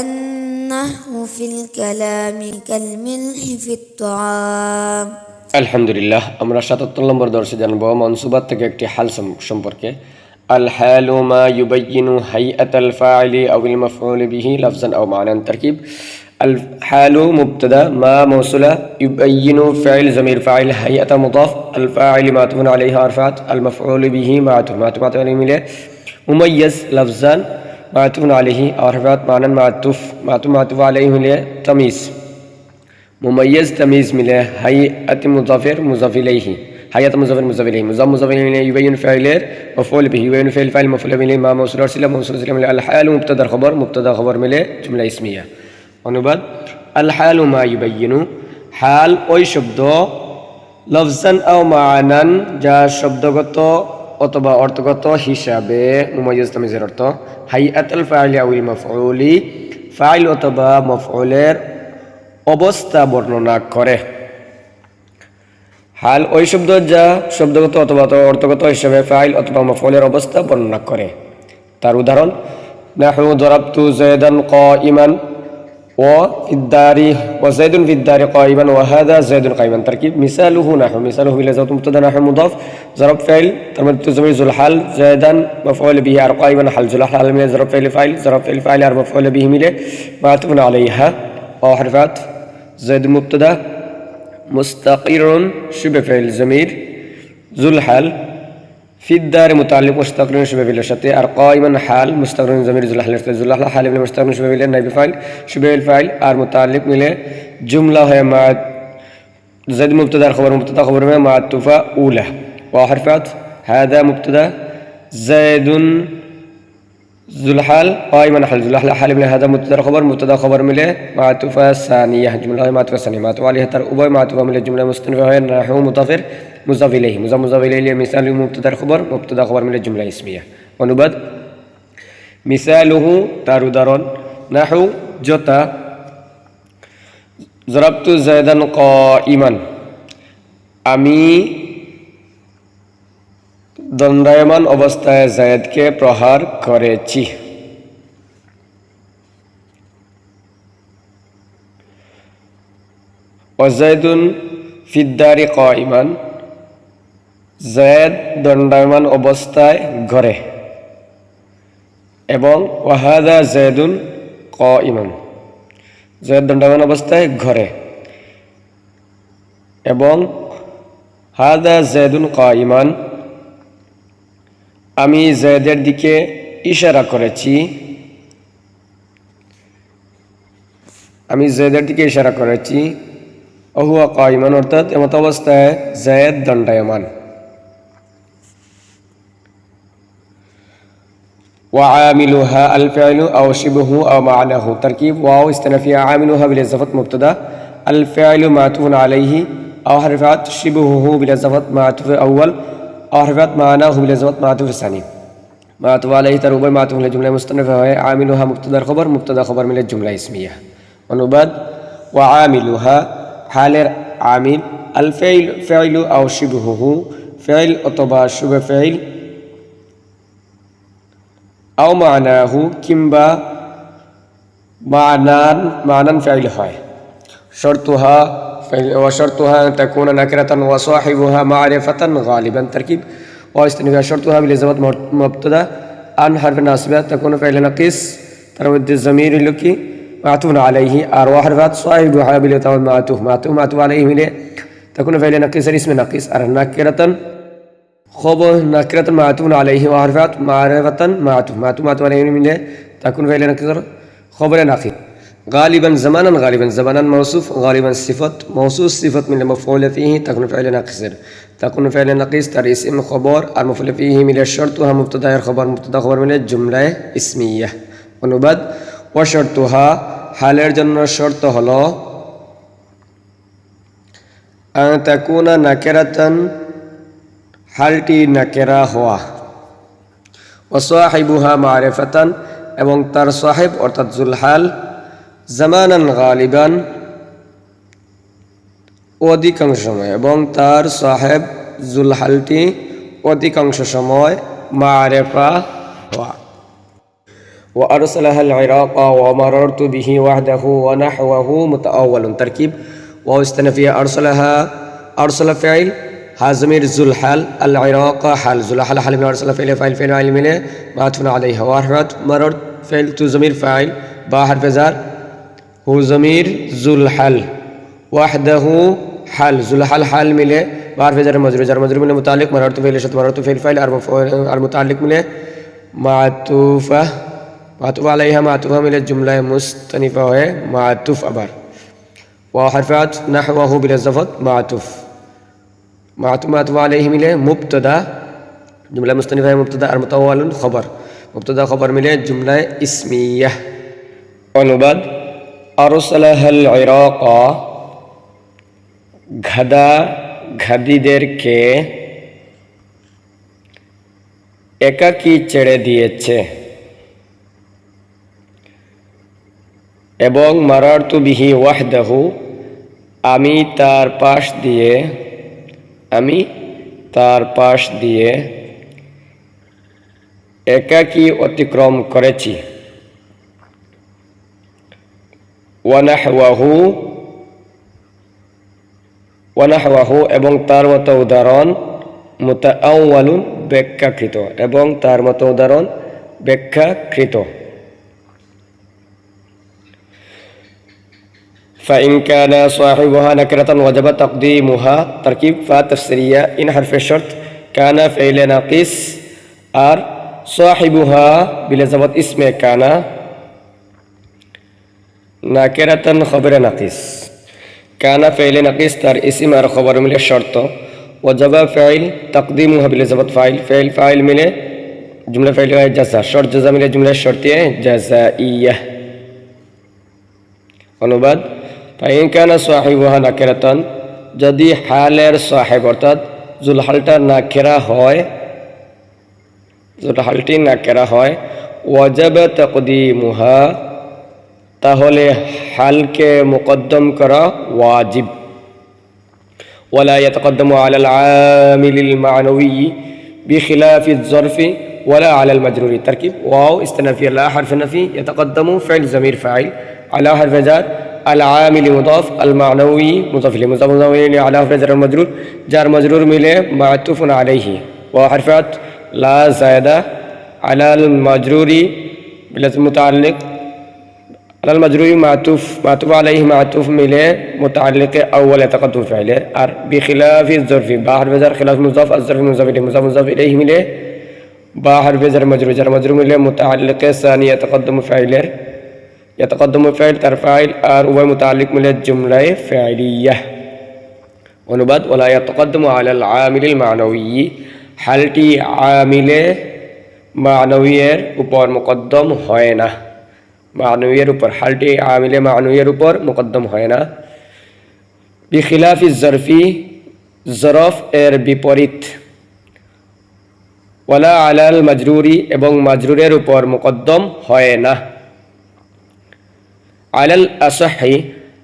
النحو في الكلام كالملح في الطعام. আলহামদুলিল্লাহ, আমরা ৭৭ নম্বর দর্শে জানব মনসুবাত থেকে একটি হাল সম্পর্কে। আল হালু মা ইউবাইয়িনু হাইআতাল ফাইলি আউল মাফউল বিহি লাফজান আও মানান। তারকিব: আল হালু মুবতাদা, মা মাউসুলা, ইউবাইয়িনু ফাইল জমির ফাইল, হাইআতা মুদাফ, আল ফাইল মাতুফুন আলাইহি আরফাত, আল মাফউল বিহি মাতুফ আলাইহি মিলে, মুমাইয়াজ লাফজান মাতুফুন আলাইহি আরফাত, মানান মাতুফ আলাইহি মিলে, তামিজ মুমাইয়াজ তামিজ মিলে, হাইআত মুজাফির মুজাফ ইলাইহি, হাইআত মুজাফির মুজাফ ইলাইহি, মুজাফ ইলাইহি, ইউবাইয়িন ফাইলের মাফউল বিহি, ইউবাইয়িন ফাইল মাফউল বিহি, মা মাউসুল সিলা মিলে, আল হালু মুবতাদা খবর মিলে জুমলা ইসমিয়া। অনুবাদ: আল হালু মা ইউবাইয়িনু, হাল ওই শব্দ, লফজান আও মানান যা শব্দগত অথবা অর্থগত হিসাবে, মুমাইয়াজ তামিজের অর্থ, হাইআতুল ফাইলি আউল মাফউলি, ফাইল অথবা মাফউলের অবস্থা বর্ণনা করে। হাল ওই শব্দ যা শব্দগত অথবা অর্থগত হিসাবে ফাইল অথবা মাফউলের অবস্থা বর্ণনা করে। তার উদাহরণ: নাহু দরাবতু যায়দান কাইমান ওয়া ফিদ্দারি ওয়া যায়দুন ফিদ্দারি কাইমান ওয়া হাযা যায়দুন কাইমান। তারকিব: মিসালুহু নাহু, মিসালুহু বিলা যাওত মুবতাদা, নাহু মুদাফ, জরব ফাইল তার মধ্যে জমির জুল হাল, যায়দান মাফউল বিহি আর কাইমান হাল, জুল হাল মিলে জরব ফাইল আর মাফউল বিহি মিলে মাতুফুন আলাইহা ওয়া হরফাত, যায়দ মুবতাদা, মুস্তাকিরুন শুবে ফাইল জমির জুল হাল, ফিদ্দার মুতাল্লিক মুস্তাকিরুন শুবে ফাইলের সাথে, আর কাইমান হাল মুস্তাকিরুন জমির জুল হালের সাথে, জুল হাল মিলে মুস্তাকিরুন শুবে ফাইলের নাইব ফাইল, শুবে ফাইল আর মুতাল্লিক মিলে জুমলা হয় মা যায়দ মুবতাদার খবর में মাতুফা উলা ওয়া হরফাত, হাদা মুবতাদা, যায়দুন জুল হাল কাইমান হাল, জুল হাল মিলে হাদা মুবতাদা খবর মিলে মাতুফা সানিয়া, জুমলা হয় মাতুফা সানিয়া, মাতুফা আলাইহি তার উভয় মাতুফা মিলে জুমলা মুস্তানিফা হয় নাহু মুদাফির মুজাফ ইলাইহি, মুজাফ ইলাইহি মিসালু মুবতাদার খবর মিলে জুমলা ইসমিয়া। অনুবাদ: মিসালুহু তার উদাহরণ, নাহু যথা, জরাবতু যায়দান কাইমান আমি দণ্ডায়মান অবস্থায় যায়েদকে প্রহার করেছি। ওয়াজাইদুন ফিদ্দারি কাইমান যায়েদ দণ্ডায়মান অবস্থায় ঘরে, এবং ওয়াহাদা যায়েদুন কাইমান যায়েদ দণ্ডায়মান অবস্থায় ঘরে, এবং হাদা যায়েদুন কাইমান আমি যায়েদের দিকে ইশারা করেছি, ওহুয়া কাইমান অর্থাৎ এমত অবস্থায় যায়েদ দণ্ডায়মান। وعاملها الفعل أو شبهه أو معناه. تركيب: واو استنافية، عاملها بالإضافة مبتدأ، الفعل معطوف عليه أو حرفات، شبهه بالإضافة معطوف أول أو حرفات، معناه بالإضافة معطوف ثاني، معطوف عليه تربي معطوف للجملة مستنفة هي عاملها مبتدأ خبر من الجملة اسمية. ونباد: وعاملها حال عامل، الفعل أو شبهه فعل أطبع شبه فعل أو معناه كمبا معنى فعل هاي، وشرطها أن تكون نكرة وصاحبها معرفة غالبا. تركيب: واستنفاء شرطها بالإضافة مبتدأ عن حرف ناصبة تكون فعل نقيس ترمد الضمير لكي معطوف عليه أر وحرفات صاحبها بالإضافة معطوف عليه ملي تكون فعل نقيس اسم نقيس أر نكرة خبر نكرة معطوف عليه وحرفات معرفة معطوف عليه ملي تكون فعل نقيس خبر نقيس. غالبا زمانا موصوف، غالبا صفة من المفعول فيه تكون فعل ناقص تر اسم خبر المفعول فيه من شرطها مبتدا خبر من الجملة اسمية. অনুবাদ: وشرطها হালের জন্য শর্ত হলো أن تكون نكرة হালটি নাকেরা হওয়া, وصاحبها معرفة এবং তার সাহেব অর্থাৎ জুলহাল, জামানান গালিবান অধিকাংশ সময়, এবং তার সাহেব জুলহালটি অধিকাংশ সময় মারেফা হওয়া। وأرسلها العراق ومررت به وحده ونحوه متأول تركيب واو استنفية أرسلها أرسل فعل هازمير ذو الحال العراق حال ذو الحال حال من أرسل فعل فاعل مله معطوف عليها وحرفت مررت فعل تو ضمير فاعل با حرف جر هو ضمير ذو الحال وحده حال ذو الحال حال مله با حرف جر مجرور مله متعلق مررت فعل شرط مررت فعل আর متعلق مله معطوفة معطوف عليها معطوفة من الجملة مستنفة है معطوف अबर وحرفات نحوه بالإضافة معطوف معطوف عليه मिले मुब्तदा जुमला मुस्तनिफ़ा है मुब्तदा और मुतअव्वल खबर मुब्तदा खबर मिले जुमला इस्मिय्या अनुबाद अरसलहल इराक़ घदा घदीদেরকে একাকী ছেড়ে দিয়েছে এবং মারারতু বিহি ওয়াহদাহু আমি তার পাশ দিয়ে একাকী অতিক্রম করেছি ওয়ানাহওয়াহু এবং তার মতো উদাহরণ মুতাআওয়ালুন ব্যাখ্যাকৃত এবং তার মতো উদাহরণ ব্যাখ্যাকৃত فإن كان صاحبها نكرة وجب تقديمها تركيب فاء تفسيرية إن حرف الشرط كان فعل ناقص আর صاحبها بلزمة اسم كان نكرة خبر ناقص كان فعل ناقص تر اسم আর خبر মিলে শর্ত وجب فعل تقديمها بلزمة فاعل মিলে جملة فعلية جزاء شرط جزاء মিলে جملة شرطية جزائية অনুবাদ ফাইন কানা সাহিবুহা নাকিরাতান যদি হালের সাহেব অর্থাৎ জুলহালটা নাকিরা হয় জুলহালটি নাকিরা হয় ওয়াজাব তাকদীমুহা তাহলে হালকে মুকদ্দম করা ওয়াজিব ওয়ালা ইয়াতাকদ্দামু আলাল আমিলিল মা'নাওয়ি বিখিলাফি الظرف ولا على المجرور تركيب واو استنافية لا حرف نفي يتقدم فعل ضمير فاعل على حرف جر العامل مضاف المعنوي مضاف إليه مضاف إليه على حرف جر المجرور جار مجرور مله معطوف عليه وحرفات لا زائدة على المجرور متعلق على المجرور معطوف عليه معطوف مله متعلق أول تقدم فعله بخلاف الظرف بحرف جر خلاف مضاف الظرف مضاف إليه مله بحرف جر مجرور مله متعلق ثاني تقدم فعله يتقدم فعل ترفعل আর উভয় মুতাআল্লিক মিলে জুমলায়ে ফাইলিয়াহ অনুবাদ ওয়ালা ইয়াতাকাদ্দামু আলাল আমিলিল মা'নাওয়ি হালটি আমিলে মা'নাওয়িয়ের উপর মুকদ্দম হয় না মা'নাওয়িয়ের উপর হালটি আমিলে মা'নাওয়িয়ের উপর মুকদ্দম হয় না বিখিলাফি যরফি যরফ এর বিপরীত ওয়ালা আলাল মাজরুরি এবং মাজরুরের উপর মুকদ্দম হয় না على الأصح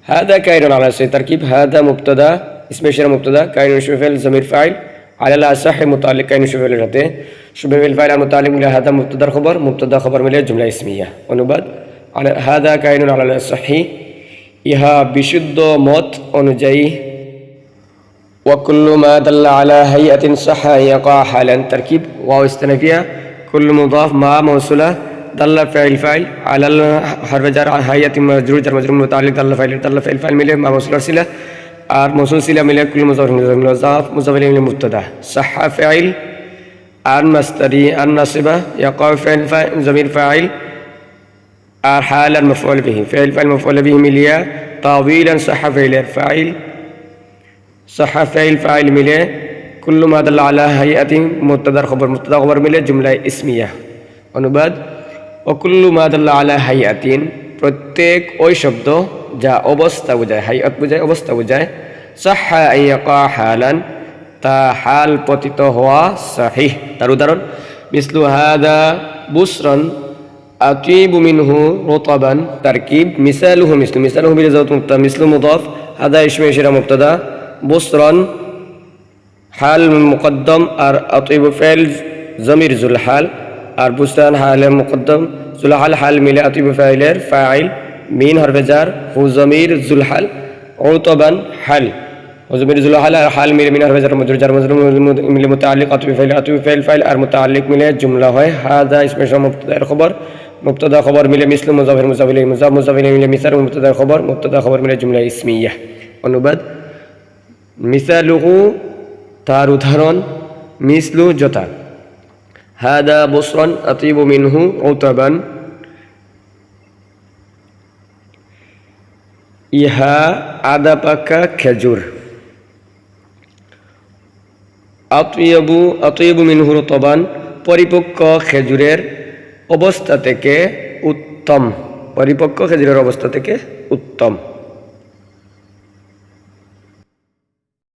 هذا كائن على تركيب هذا مبتدا اسم إشارة مبتدا كائن فعل ضمير فاعل على الأصح متعلق كائن فعل रहते شبه الفاعل المتعلق من هذا مبتدا خبر मिले जुमला इस्मिया অনুবাদ على هذا كائن على الأصح ইহা বিশুদ্ধ মত অনুযায়ী وكل ما دل على هيئة صح يقع حالا تركيب واو استنافية كل مضاف مع موصولة دل فاعل على حرف جر هيئة مجرور متعلق دل فاعل মিলে মা মৌসুলার সিলা আর মৌসুল সিলা মিলে কুল মুজাফ ইলাইহি মুবতাদা صح فاعل আর মাসদারি আর নাসিবা ইয়াকা ফাইল ضمير فاعل আর حال المفعول به فاعل مفعول به মিলিয়া طويلا صح فاعل মিলে كل ما دل على هيئة مبتدا خبر মিলে জুমলা ইসমিয়া অনুবাদ وكل ما دل على هيئة প্রত্যেক ওই শব্দ যা অবস্থা বোঝায় হাইয়াত বোঝায় অবস্থা বোঝায় صح أن يقع حالا তা হাল পতিত হওয়া সহিহ তার উদাহরণ مثل هذا بسرا أطيب منه رطبا تركيب مثاله بلزوم مبتدا مثل مضاف هذا اسم إشارة مبتدا بسرا حال مقدم আর أطيب فعل ضمير ذو الحال আর বুসরান হালে মুকদ্দম জুলহাল হাল মিলে আতিবু ফাইলের ফাইল মিন হরফে জার হু জমির জুলহাল উতবান হাল হু জমির জুলহাল আর হাল মিলে মিন হরফে জার মজরুর জার মজরুর মিলে মুতাআল্লিক আতিবু ফাইল ফাইল আর মুতাআল্লিক মিলে জুমলা হয় হাযা ইসমে মুবতাদার খবর মুবতাদা খবর মিলে মিসলু মুজাফির মুজাফিল মুজাফ মুজাফিল মিলে মিসার মুবতাদা খবর মিলে জুমলা ইসমিয়াহ। অনুবাদ মিসালুহু তার উদাহরণ মিসলু যথা হাদা বুসরান আতিবু মিনহু উতাবান ইহা আদা পাকা খেজুর আতিবু মিনহু রতবান পরিপক্ক খেজুরের অবস্থা থেকে উত্তম পরিপক্ক খেজুরের অবস্থা থেকে উত্তম।